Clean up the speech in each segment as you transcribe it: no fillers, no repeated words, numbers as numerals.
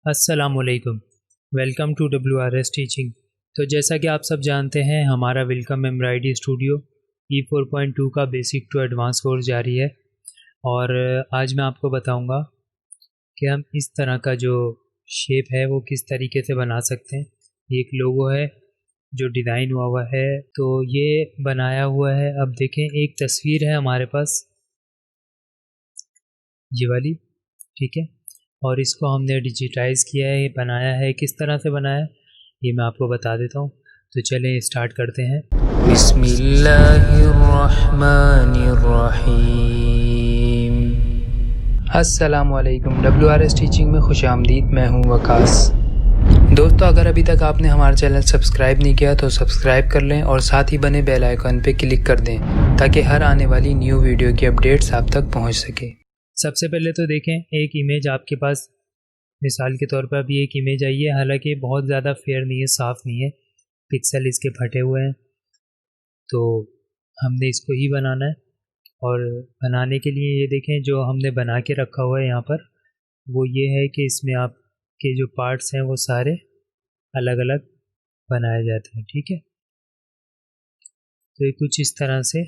अस्सलाम वालेकुम। Welcome to WRS teaching. तो जैसा कि आप सब जानते हैं, हमारा वेलकम एम्ब्रॉयडरी स्टूडियो E4.2 का बेसिक टू एडवांस कोर्स जारी है। और आज मैं आपको बताऊंगा कि हम इस तरह का जो शेप है वो किस तरीके से बना सकते हैं। ये एक लोगो है जो डिज़ाइन हुआ है, तो ये बनाया हुआ है। अब देखें, एक तस्वीर है हमारे पास, ये वाली, ठीक है। और इसको हमने डिजिटाइज़ किया है, बनाया है। किस तरह से बनाया है ये मैं आपको बता देता हूँ। तो चलें स्टार्ट करते हैं। बिस्मिल्लाहिर्रहमानिर्रहीम। अस्सलाम वालेकुम। WRS टीचिंग में खुश आमदीद। मैं हूँ वकास। दोस्तों, अगर अभी तक आपने हमारा चैनल सब्सक्राइब नहीं किया तो सब्सक्राइब कर लें और साथ ही बने बेल आइकन पे क्लिक कर दें ताकि हर आने वाली न्यू वीडियो की अपडेट्स आप तक पहुँच सके। सबसे पहले तो देखें, एक इमेज आपके पास मिसाल के तौर पर अभी एक इमेज आई है। हालांकि बहुत ज़्यादा फेयर नहीं है, साफ़ नहीं है, पिक्सल इसके फटे हुए हैं। तो हमने इसको ही बनाना है। और बनाने के लिए ये देखें, जो हमने बना के रखा हुआ है यहाँ पर, वो ये है कि इसमें आपके जो पार्ट्स हैं वो सारे अलग अलग बनाए जाते हैं, ठीक है। तो ये कुछ इस तरह से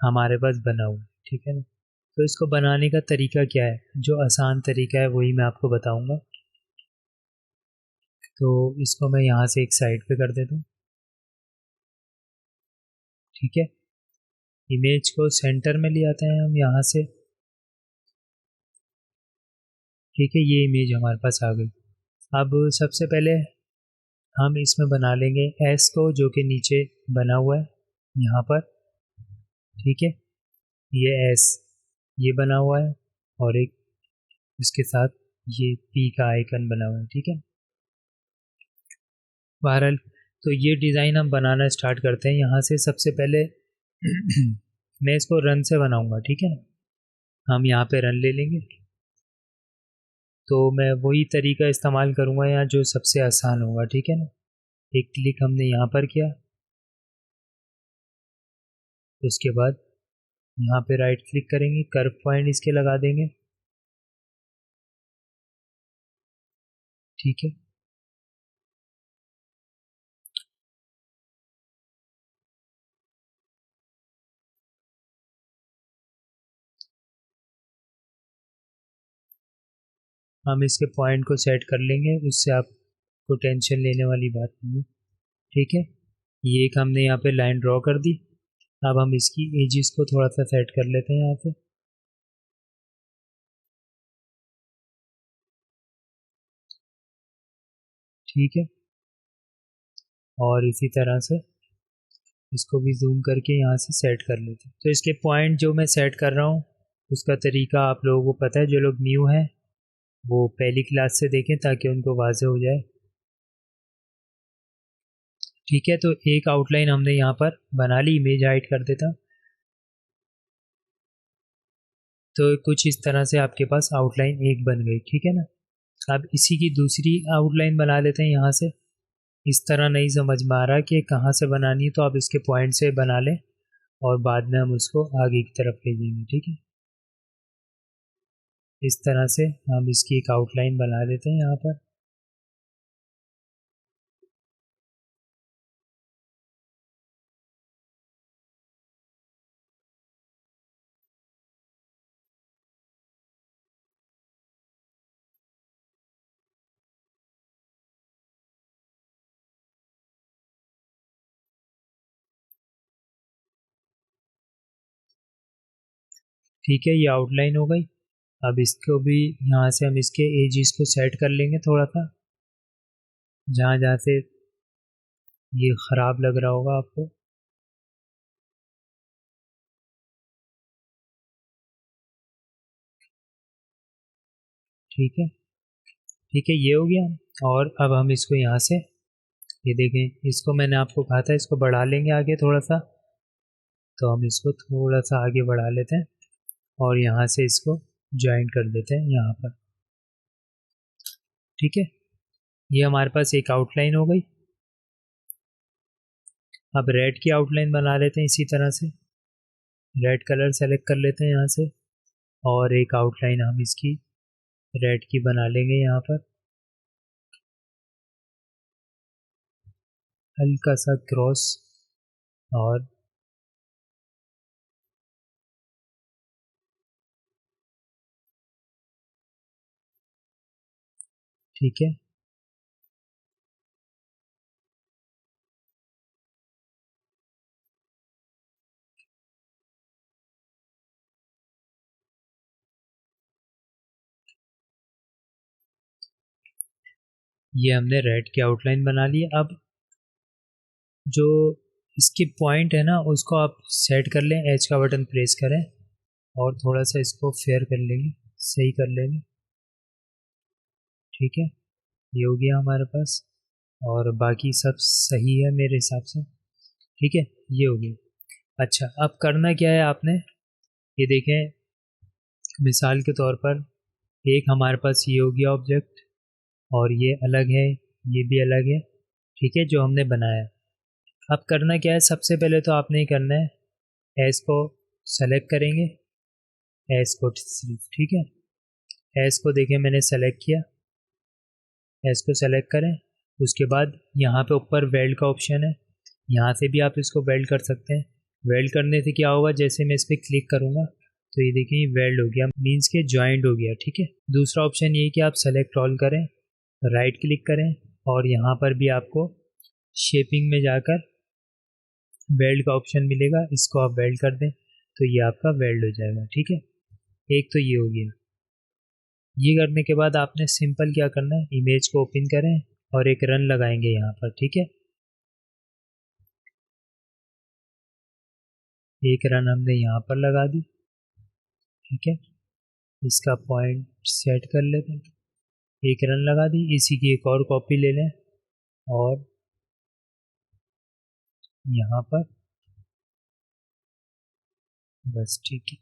हमारे पास बना हुआ है, ठीक है ना। तो इसको बनाने का तरीका क्या है, जो आसान तरीका है वही मैं आपको बताऊंगा। तो इसको मैं यहाँ से एक साइड पे कर देता हूँ, ठीक है। इमेज को सेंटर में ले आते हैं हम यहाँ से, ठीक है। ये इमेज हमारे पास आ गई। अब सबसे पहले हम इसमें बना लेंगे एस को, जो कि नीचे बना हुआ है यहाँ पर, ठीक है। ये एस ये बना हुआ है और एक इसके साथ ये पी का आइकन बना हुआ है, ठीक है। बहरहाल, तो ये डिज़ाइन हम बनाना स्टार्ट करते हैं यहाँ से। सबसे पहले मैं इसको रन से बनाऊंगा, ठीक है ना। हम यहाँ पे रन ले लेंगे। तो मैं वही तरीका इस्तेमाल करूँगा यहाँ जो सबसे आसान होगा, ठीक है ना। एक क्लिक हमने यहाँ पर किया, उसके बाद यहाँ पे राइट क्लिक करेंगे, कर्व पॉइंट इसके लगा देंगे, ठीक है। हम इसके पॉइंट को सेट कर लेंगे, उससे आपको टेंशन लेने वाली बात नहीं है, ठीक है। ये एक हमने यहाँ पे लाइन ड्रॉ कर दी। अब हम इसकी एजिस को थोड़ा सा सेट कर लेते हैं यहाँ पे, ठीक है। और इसी तरह से इसको भी जूम करके यहाँ से सेट कर लेते हैं। तो इसके पॉइंट जो मैं सेट कर रहा हूँ उसका तरीका आप लोगों को पता है। जो लोग न्यू हैं वो पहली क्लास से देखें ताकि उनको वाज़ेह हो जाए, ठीक है। तो एक आउटलाइन हमने यहाँ पर बना ली। इमेज हाइड कर देता। तो कुछ इस तरह से आपके पास आउटलाइन एक बन गई, ठीक है ना। अब इसी की दूसरी आउटलाइन बना लेते हैं यहाँ से। इस तरह नहीं समझ में आ रहा कि कहाँ से बनानी है, तो आप इसके पॉइंट से बना लें और बाद में हम उसको आगे की तरफ ले जाएंगे, ठीक है। इस तरह से हम इसकी एक आउटलाइन बना लेते हैं यहाँ पर। ठीक है, ये आउटलाइन हो गई। अब इसको भी यहाँ से हम इसके एजिस को सेट कर लेंगे थोड़ा सा, जहाँ जहाँ से ये ख़राब लग रहा होगा आपको, ठीक है। ठीक है, ये हो गया। और अब हम इसको यहाँ से, ये देखें, इसको मैंने आपको कहा था इसको बढ़ा लेंगे आगे थोड़ा सा। तो हम इसको थोड़ा सा आगे बढ़ा लेते हैं और यहाँ से इसको ज्वाइन कर देते हैं यहाँ पर, ठीक है। ये हमारे पास एक आउटलाइन हो गई। अब रेड की आउटलाइन बना लेते हैं इसी तरह से। रेड कलर सेलेक्ट कर लेते हैं यहाँ से और एक आउटलाइन हम इसकी रेड की बना लेंगे यहाँ पर, हल्का सा क्रॉस और ठीक है। ये हमने रेड की आउटलाइन बना ली। अब जो इसके पॉइंट है ना उसको आप सेट कर लें, एज का बटन प्रेस करें और थोड़ा सा इसको फेयर कर लेंगे, सही कर लेंगे। ठीक है, ये हो गया हमारे पास और बाकी सब सही है मेरे हिसाब से। ठीक है, ये हो गया। अच्छा, अब करना क्या है आपने, ये देखें मिसाल के तौर पर एक हमारे पास ये हो गया ऑब्जेक्ट और ये अलग है, ये भी अलग है। ठीक है, जो हमने बनाया। अब करना क्या है, सबसे पहले तो आपने ही करना है, एस को सेलेक्ट करेंगे, एस को सिर्फ। ठीक है, एस को देखें मैंने सेलेक्ट किया, एस को सेलेक्ट करें। उसके बाद यहाँ पे ऊपर वेल्ड का ऑप्शन है, यहाँ से भी आप इसको वेल्ड कर सकते हैं। वेल्ड करने से क्या होगा, जैसे मैं इस पर क्लिक करूँगा तो ये देखिए वेल्ड हो गया, मीन्स के जॉइंट हो गया। ठीक है, दूसरा ऑप्शन ये कि आप सेलेक्ट ऑल करें, राइट क्लिक करें और यहाँ पर भी आपको शेपिंग में जाकर वेल्ड का ऑप्शन मिलेगा, इसको आप वेल्ड कर दें तो ये आपका वेल्ड हो जाएगा। ठीक है, एक तो ये हो गया। ये करने के बाद आपने सिंपल क्या करना है, इमेज को ओपन करें और एक रन लगाएंगे यहाँ पर। ठीक है, एक रन हमने यहाँ पर लगा दी। ठीक है, इसका पॉइंट सेट कर लेते हैं, एक रन लगा दी। इसी की एक और कॉपी ले लें और यहाँ पर बस। ठीक है,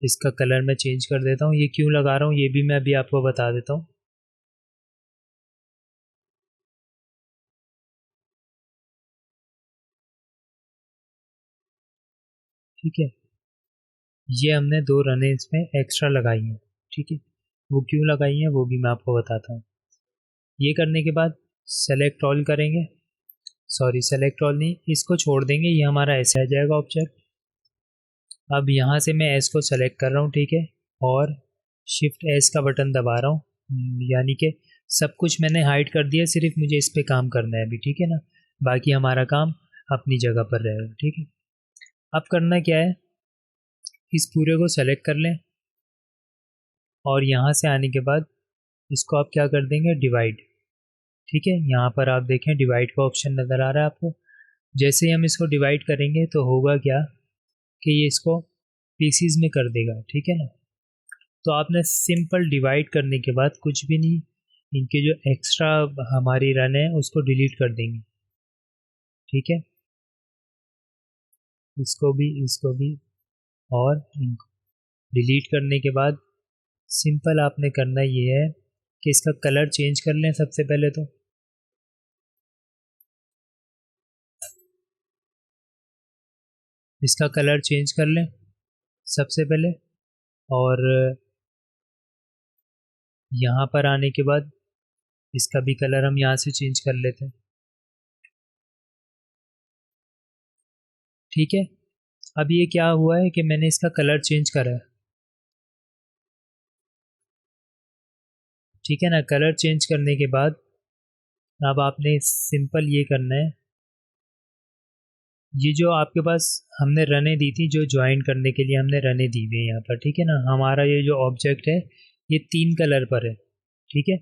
इसका कलर मैं चेंज कर देता हूँ, ये क्यों लगा रहा हूँ ये भी मैं अभी आपको बता देता हूँ। ठीक है, ये हमने 2 रनें इसमें एक्स्ट्रा लगाई हैं। ठीक है, वो क्यों लगाई हैं वो भी मैं आपको बताता हूँ। ये करने के बाद सेलेक्ट ऑल करेंगे, सॉरी सेलेक्ट ऑल नहीं, इसको छोड़ देंगे, ये हमारा ऐसे आ जाएगा ऑब्जेक्ट। अब यहाँ से मैं एस को सेलेक्ट कर रहा हूँ। ठीक है, और शिफ्ट एस का बटन दबा रहा हूँ, यानी कि सब कुछ मैंने हाइड कर दिया, सिर्फ मुझे इस पर काम करना है अभी। ठीक है ना, बाकी हमारा काम अपनी जगह पर रहेगा। ठीक है, अब करना क्या है, इस पूरे को सेलेक्ट कर लें और यहाँ से आने के बाद इसको आप क्या कर देंगे, डिवाइड। ठीक है, यहाँ पर आप देखें डिवाइड का ऑप्शन नज़र आ रहा है आपको। जैसे ही हम इसको डिवाइड करेंगे तो होगा क्या कि ये इसको पीसीज में कर देगा। ठीक है ना, तो आपने सिंपल डिवाइड करने के बाद कुछ भी नहीं, इनके जो एक्स्ट्रा हमारी रन है उसको डिलीट कर देंगे। ठीक है, इसको भी और इनको डिलीट करने के बाद सिंपल आपने करना ये है कि इसका कलर चेंज कर लें। सबसे पहले तो इसका कलर चेंज कर लें सबसे पहले, और यहाँ पर आने के बाद इसका भी कलर हम यहाँ से चेंज कर लेते हैं। ठीक है, अब ये क्या हुआ है कि मैंने इसका कलर चेंज करा है। ठीक है ना, कलर चेंज करने के बाद अब आपने सिंपल ये करना है, ये जो आपके पास हमने रने दी थी, जो ज्वाइन करने के लिए हमने रने दी हुई है यहाँ पर। ठीक है ना, हमारा ये जो ऑब्जेक्ट है ये 3 कलर पर है। ठीक है,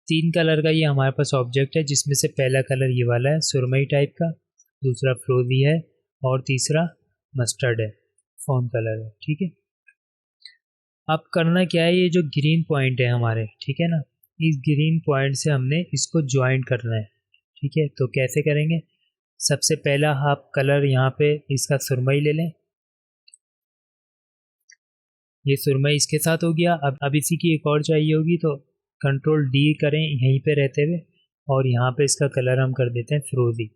3 कलर का ये हमारे पास ऑब्जेक्ट है, जिसमें से पहला कलर ये वाला है सुरमई टाइप का, दूसरा फ्रोजी है और तीसरा मस्टर्ड है, फॉर्म कलर है। ठीक है, अब करना क्या है, ये जो ग्रीन पॉइंट है हमारे, ठीक है ना, इस ग्रीन पॉइंट से हमने इसको ज्वाइंट करना है। ठीक है, तो कैसे करेंगे, सबसे पहला आप कलर यहाँ पे इसका सुरमई ले लें, ये सुरमई इसके साथ हो गया। अब इसी की एक और चाहिए होगी तो कंट्रोल डी करें यहीं पे रहते हुए और यहाँ पे इसका कलर हम कर देते हैं फिरोज़ी।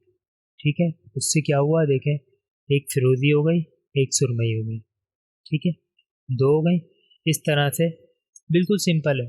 ठीक है, उससे क्या हुआ देखें, एक फिरोज़ी हो गई, एक सुरमई हो गई। ठीक है, 2 हो गई। इस तरह से बिल्कुल सिंपल है।